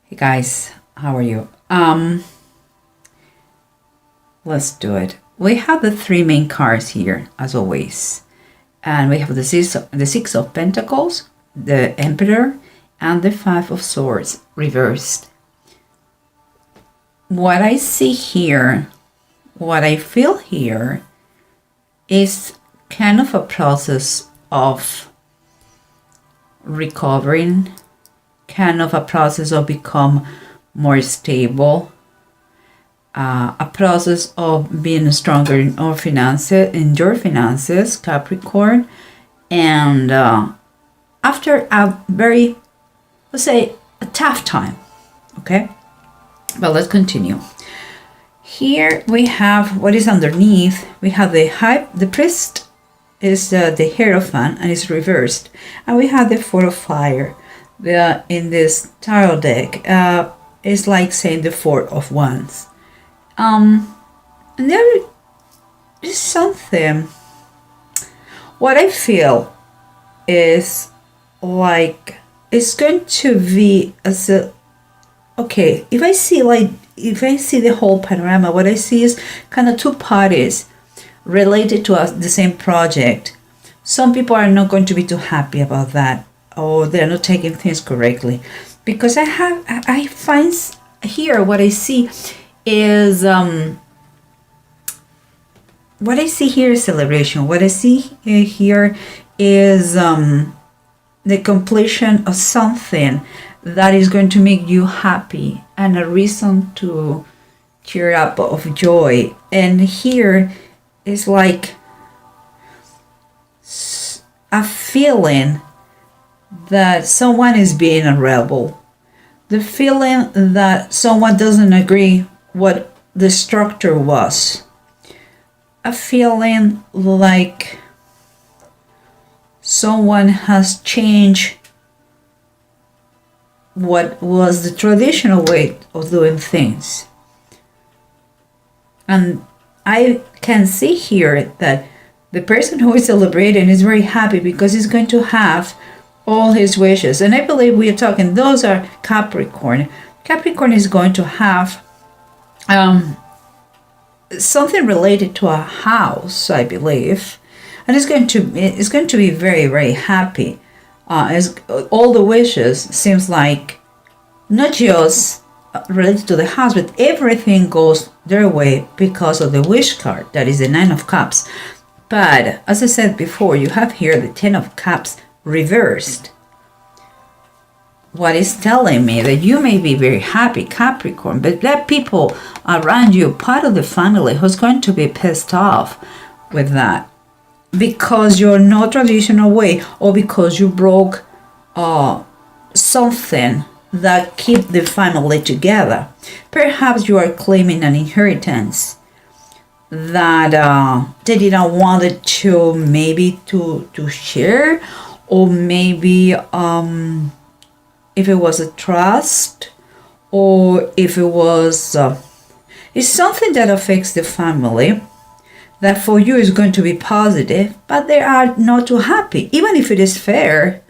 Hey guys, how are you? Let's do it. We have the three main cards here, as always. And we have the Six of Pentacles, the Emperor, and the Five of Swords reversed. What I see here, what I feel here, is kind of a process of recovering, kind of a process of become more stable, a process of being stronger in our finances, in your finances, Capricorn, and after a very, let's say, a tough time. Okay, but let's continue. Here we have what is underneath. We have the priest is the Hierophant and it's reversed, and we have the Four of Fire. In this tarot deck, it's like saying the Four of Wands. And there is something. What I feel is like it's going to be as a okay. If I see the whole panorama, what I see is kind of two parties related to the same project. Some people are not going to be too happy about that, or they're not taking things correctly, because I find here what I see is what I see here is celebration. What I see here is the completion of something that is going to make you happy and a reason to cheer up of joy. And here is like a feeling that someone is being a rebel, the feeling that someone doesn't agree what the structure was, a feeling like someone has changed what was the traditional way of doing things. And I can see here that the person who is celebrating is very happy because he's going to have all his wishes. And I believe we are talking, those are Capricorn. Capricorn is going to have something related to a house, I believe. And it's going to be very, very happy. As all the wishes seems like not just related to the house, but everything goes their way because of the wish card. That is the Nine of Cups. But as I said before, you have here the Ten of Cups reversed. What is telling me that you may be very happy, Capricorn, but there are people around you, part of the family, who's going to be pissed off with that because you're not traditional way, or because you broke something that keep the family together. Perhaps you are claiming an inheritance that they didn't want it to maybe to share, or maybe if it was a trust, or if it was it's something that affects the family that for you is going to be positive, but they are not too happy, even if it is fair,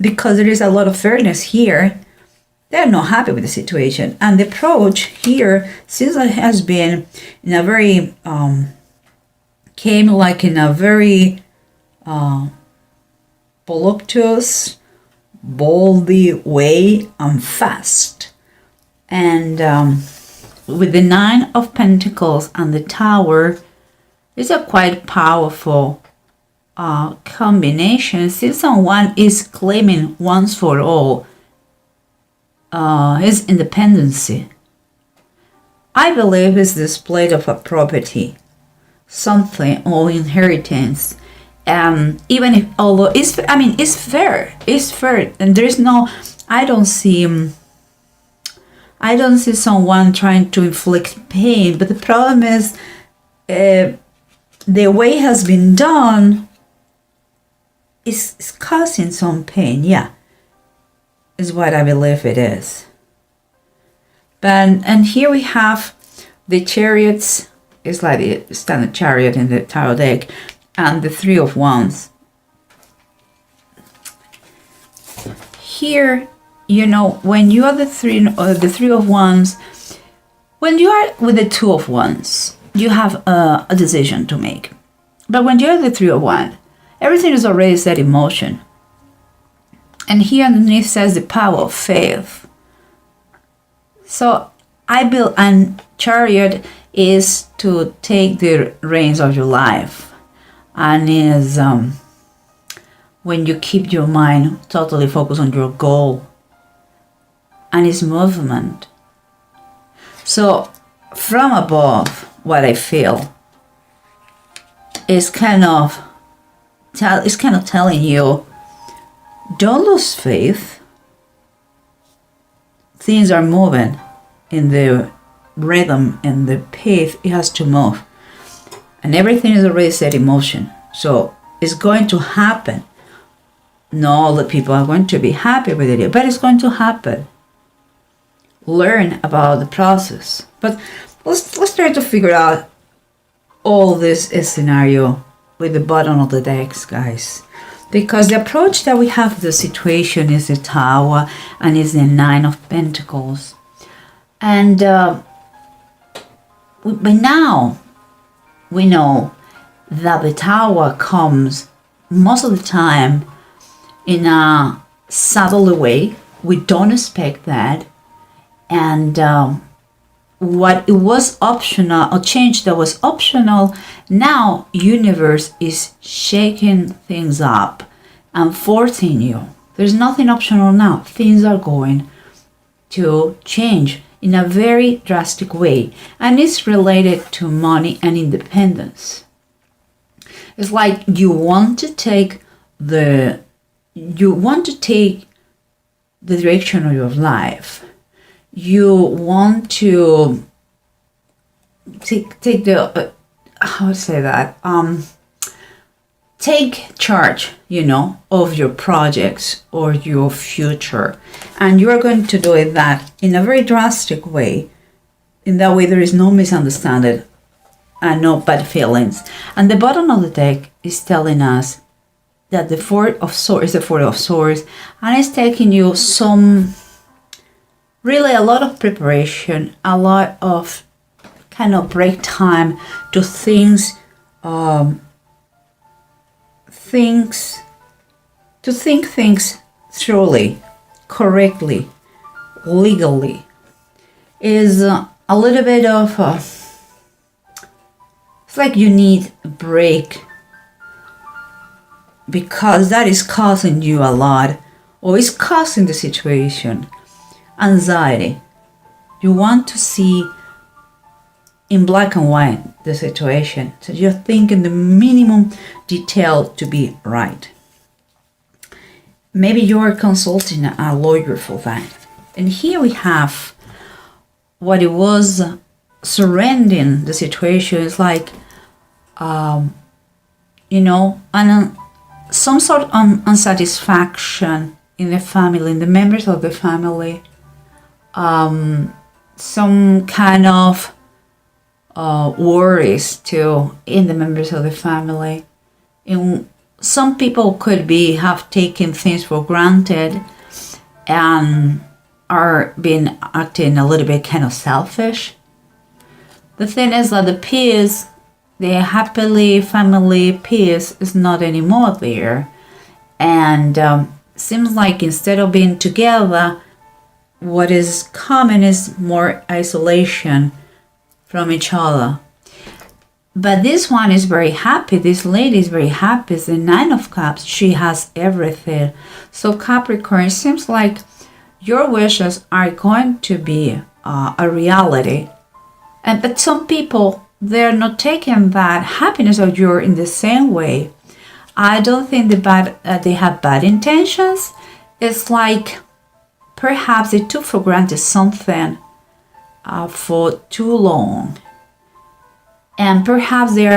because there is a lot of fairness here. They're not happy with the situation, and the approach here seems like has been in a very came like in a very voluptuous, boldy way and fast. And with the Nine of Pentacles and the Tower, it's a quite powerful combination. Since someone is claiming once for all his independency, I believe it's the split of a property, something, or inheritance. Even if, although it's fair, and there's no, I don't see someone trying to inflict pain, but the problem is the way it has been done is causing some pain. Yeah, is what I believe it is. And here we have the Chariots. It's like the standard chariot in the tarot deck, and the Three of Wands. Here you know, when you are the three of wands, when you are with the two of wands, you have a decision to make. But when you're the three of wands, everything is already set in motion. And here underneath says the power of faith. So I build, and Chariot is to take the reins of your life, and is when you keep your mind totally focused on your goal, and its movement. So from above, what I feel is kind of telling you, don't lose faith. Things are moving in the rhythm and the pace it has to move. And everything is already set in motion. So it's going to happen. Not all the people are going to be happy with it, but it's going to happen. Learn about the process. But let's try to figure out all this scenario with the bottom of the decks, guys. Because the approach that we have to the situation is the Tower and is the Nine of Pentacles. And by now, we know that the Tower comes most of the time in a subtle way. We don't expect that. And what it was optional, a change that was optional, now universe is shaking things up and forcing you. There's nothing optional now. Things are going to change in a very drastic way, and it's related to money and independence. It's like you want to take the direction of your life. You want to take the how to say that, take charge, you know, of your projects or your future, and you are going to do that in a very drastic way. In that way, there is no misunderstanding and no bad feelings. And the bottom of the deck is telling us that the Four of Swords is the Four of Swords, and it's taking you really a lot of preparation, a lot of kind of break time to think things thoroughly, correctly, legally. Is a little bit of it's like you need a break, because that is causing you a lot, or is causing the situation anxiety. You want to see in black and white the situation, so you're thinking the minimum detail to be right. Maybe you're consulting a lawyer for that. And here we have what it was surrendering the situation. Is like you know, some sort of unsatisfaction in the family, in the members of the family, some kind of worries too in the members of the family. And some people could have taken things for granted and are acting a little bit kind of selfish. The thing is that the peace, the happily family peace, is not anymore there. And seems like instead of being together, what is common is more isolation from each other. But this one is very happy. This lady is very happy. It's the Nine of Cups. She has everything. So Capricorn, it seems like your wishes are going to be a reality. But some people, they're not taking that happiness of yours in the same way. I don't think they have bad intentions. It's like perhaps they took for granted something for too long, and perhaps they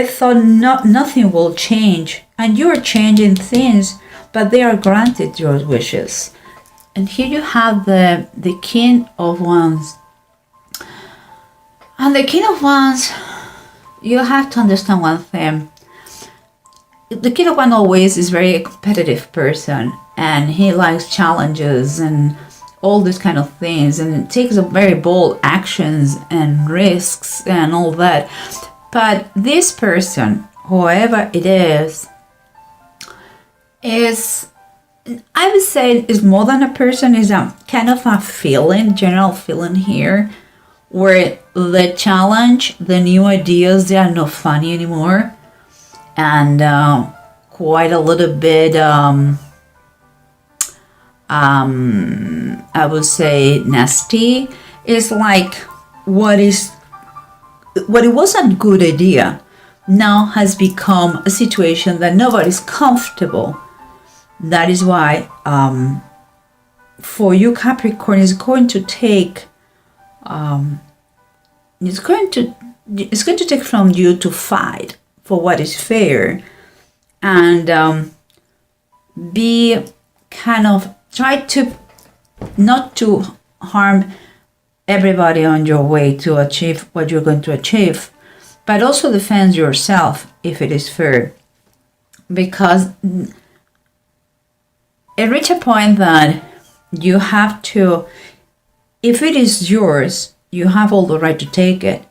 thought nothing will change, and you're changing things, but they are granted your wishes. And here you have the King of Wands. And the King of Wands, you have to understand one thing. The King of Wands always is very competitive person, and he likes challenges and all these kind of things, and it takes a very bold actions and risks and all that. But this person, whoever it is, I would say is more than a person, is a kind of a feeling, general feeling here, where the challenge, the new ideas, they are not funny anymore, and quite a little bit I would say nasty. Is like what it was a good idea now has become a situation that nobody's comfortable. That is why for you, Capricorn, is going to take it's going to take from you to fight for what is fair, and be kind of try to not to harm everybody on your way to achieve what you're going to achieve, but also defend yourself if it is fair, because it reach a point that you have to, if it is yours, you have all the right to take it.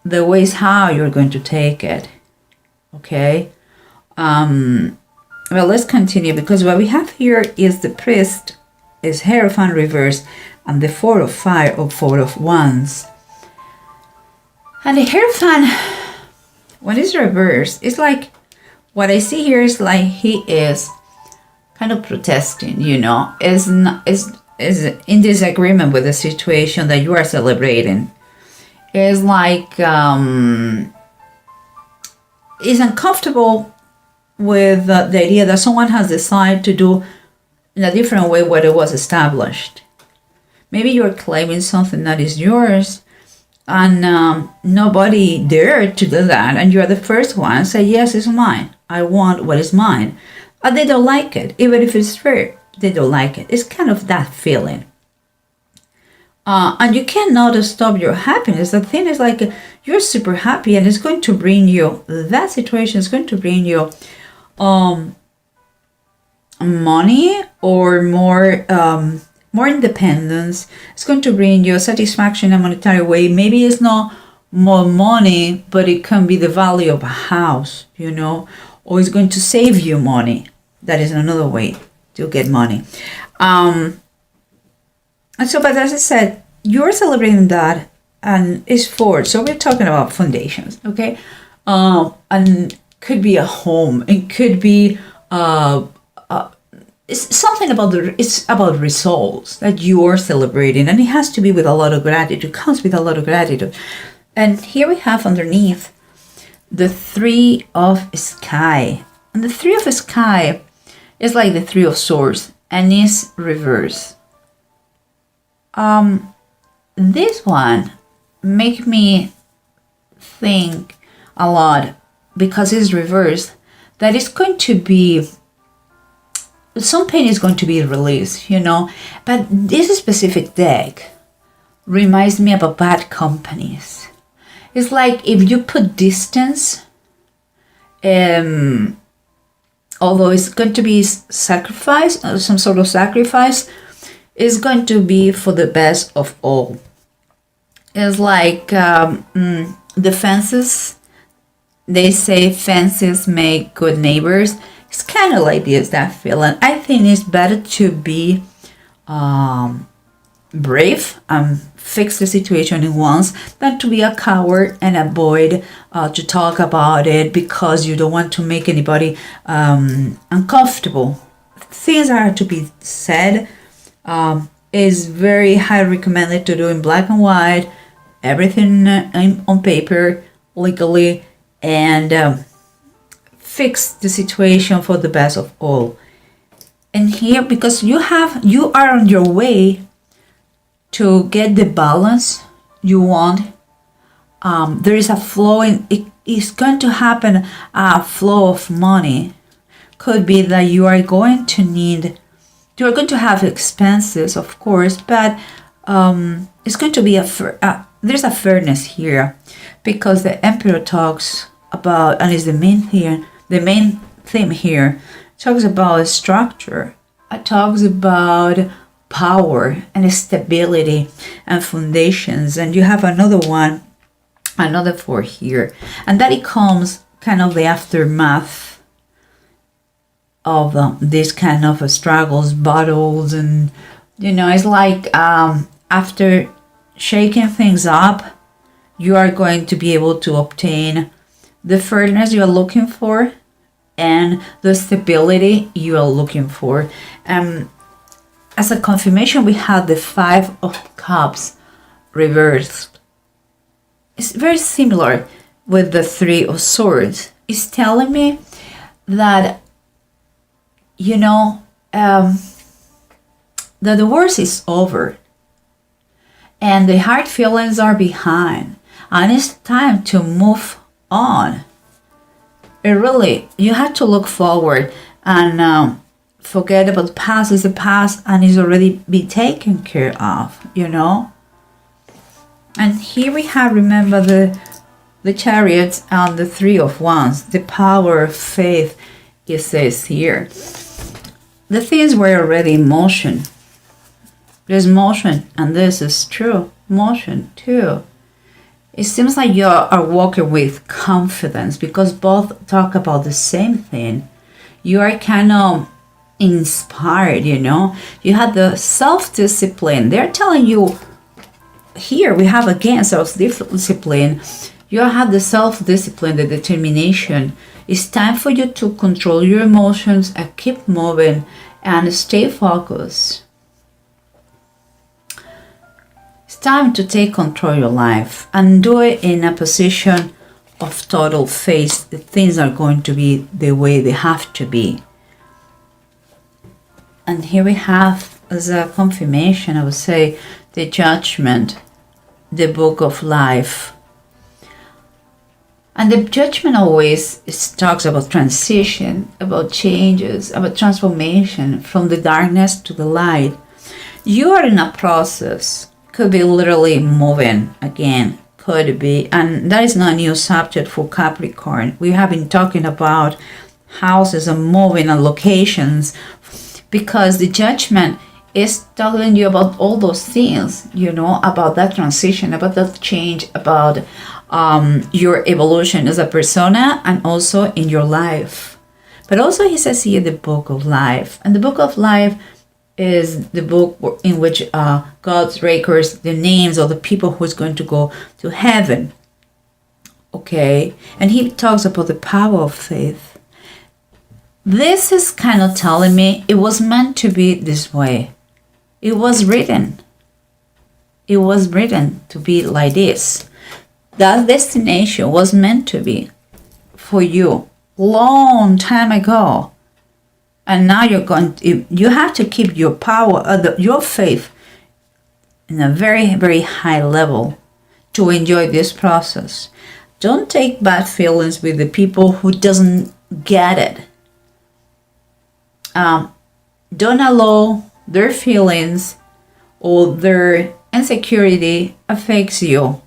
The way is how you're going to take it. Okay. Well, let's continue, because what we have here is the priest, is Hierophant reverse, and the 4 of fire or 4 of wands. And the Hierophant, when it's reversed, it's like, what I see here is like he is kind of protesting, is in disagreement with the situation that you are celebrating. Is like is uncomfortable with the idea that someone has decided to do in a different way what it was established. Maybe you're claiming something that is yours, and nobody dared to do that, and you're the first one say, yes, it's mine, I want what is mine. And they don't like it, even if it's fair, they don't like it. It's kind of that feeling. And you cannot stop your happiness. The thing is, like, you're super happy, and it's going to bring you, that situation is going to bring you money, or more independence. It's going to bring you satisfaction in a monetary way. Maybe it's not more money, but it can be the value of a house, or it's going to save you money. That is another way to get money. And so, but as I said, you're celebrating that, and it's forward. So we're talking about foundations, okay? And could be a home. It could be it's something about it's about results that you are celebrating, and it has to be with a lot of gratitude. It comes with a lot of gratitude. And here we have underneath the 3 of sky, and the 3 of sky is like the 3 of swords, and is reverse. This one make me think a lot, because it's reversed, that it's going to be, some pain is going to be released, but this specific deck reminds me about bad companies. It's like if you put distance, although it's going to be sacrifice, some sort of sacrifice, is going to be for the best of all. It's like the fences, they say fences make good neighbors. It's kind of like this, that feeling. I think it's better to be brave and fix the situation at once than to be a coward and avoid to talk about it because you don't want to make anybody uncomfortable. Things are to be said. Is very highly recommended to do in black and white, everything on paper, legally, and fix the situation for the best of all. And here, because you are on your way to get the balance you want, there is a flow it is going to happen, a flow of money. Could be that you are going to have expenses, of course, but it's going to be there's a fairness here, because the Emperor talks about, and is the main theme here, talks about structure. It talks about power and stability and foundations. And you have another one, another 4 here. And that it comes kind of the aftermath of this kind of struggles, battles, and it's like after shaking things up, you are going to be able to obtain the firmness you are looking for and the stability you are looking for. As a confirmation, we have the 5 of Cups reversed. It's very similar with the 3 of Swords. It's telling me that, that the worst is over and the hard feelings are behind, and it's time to move on. You have to look forward and forget about the past. Is the past and is already be taken care of, And here we have, remember, the Chariots and the 3 of Wands, the power of faith. It says here, the things were already in motion. There's motion, and this is true. Motion too. It seems like you are walking with confidence because both talk about the same thing. You are kind of inspired, You have the self-discipline. They're telling you, here we have again self-discipline. You have the self-discipline, the determination. It's time for you to control your emotions and keep moving and stay focused. It's time to take control of your life and do it in a position of total faith that things are going to be the way they have to be. And here we have, as a confirmation, I would say, the Judgment, the Book of Life. And the Judgment always talks about transition, about changes, about transformation from the darkness to the light. You are in a process. Could be literally moving again. Could be. And that is not a new subject for Capricorn. We have been talking about houses and moving and locations, because the Judgment is telling you about all those things, about that transition, about that change, about your evolution as a persona and also in your life. But also he says here the Book of Life. And the Book of Life is the book in which God records the names of the people who's going to go to heaven. Okay? And he talks about the power of faith. This is kind of telling me it was meant to be this way. It was written. It was written to be like this. That destination was meant to be for you long time ago. And now you have to keep your power, your faith in a very, very high level to enjoy this process. Don't take bad feelings with the people who doesn't get it. Don't allow their feelings or their insecurity affects you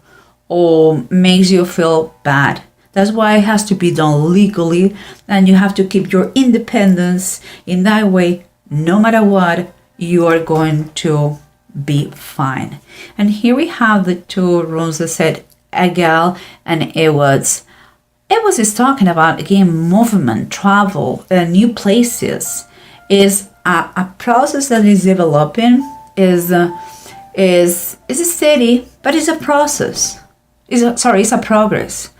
or makes you feel bad. That's why it has to be done legally, and you have to keep your independence. In that way, no matter what, you are going to be fine. And here we have the 2 runes that said Egal and Ewods. Ewods is talking about, again, movement, travel, new places. Is a process that is developing, is steady, but it's a process. It's a progress.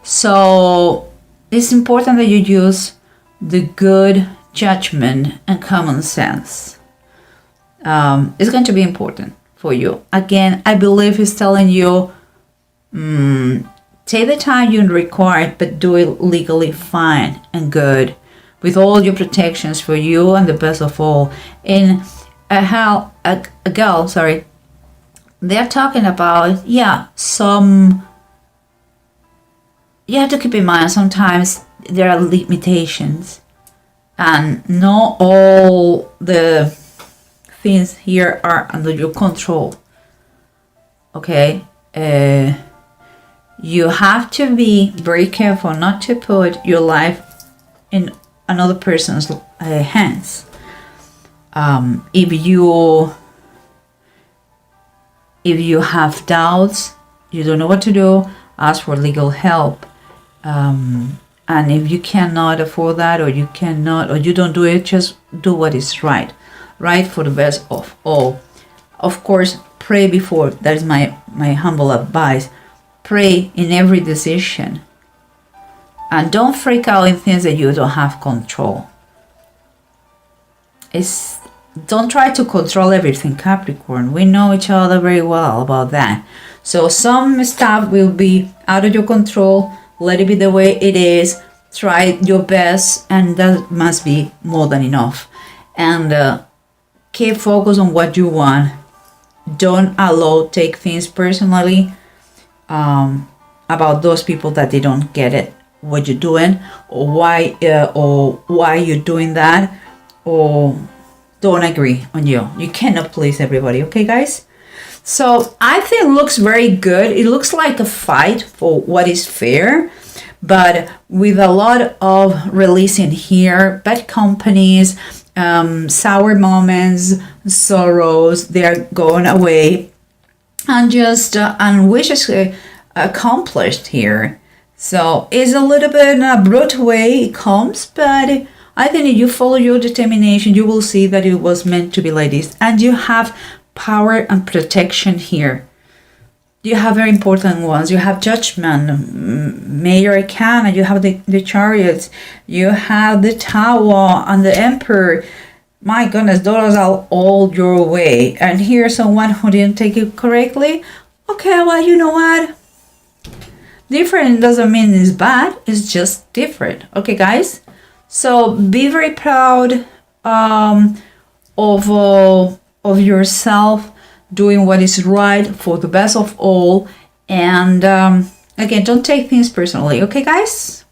So it's important that you use the good judgment and common sense. It's going to be important for you. Again, I believe he's telling you, take the time you require, but do it legally fine and good, with all your protections for you and the best of all. In they're talking about, you have to keep in mind sometimes there are limitations and not all the things here are under your control. Okay? You have to be very careful not to put your life in another person's hands. If you have doubts, you don't know what to do, ask for legal help. And if you cannot afford that, or you don't do it, just do what is right for the best of all. Of course, pray before. That is my humble advice. Pray in every decision. And don't freak out in things that you don't have control. Don't try to control everything, Capricorn. We know each other very well about that. So some stuff will be out of your control. Let it be the way it is. Try your best, and that must be more than enough. And keep focused on what you want. Don't take things personally about those people that they don't get it, what you're doing, or why you're doing that, or don't agree on you. You cannot please everybody, okay, guys? So I think it looks very good. It looks like a fight for what is fair, but with a lot of releasing here, bad companies, sour moments, sorrows, they're going away, and just and wishes accomplished here. So it's a little bit in a brute way it comes, but I think if you follow your determination, you will see that it was meant to be like this. And you have power and protection here. You have very important ones. You have Judgment, Major Arcana, you have the Chariots, you have the Tower and the Emperor. My goodness, those are all your way. And here's someone who didn't take it correctly. Okay, well, you know what? Different doesn't mean it's bad. It's just different. Okay, guys? So be very proud of yourself, doing what is right for the best of all. And again, don't take things personally. Okay, guys?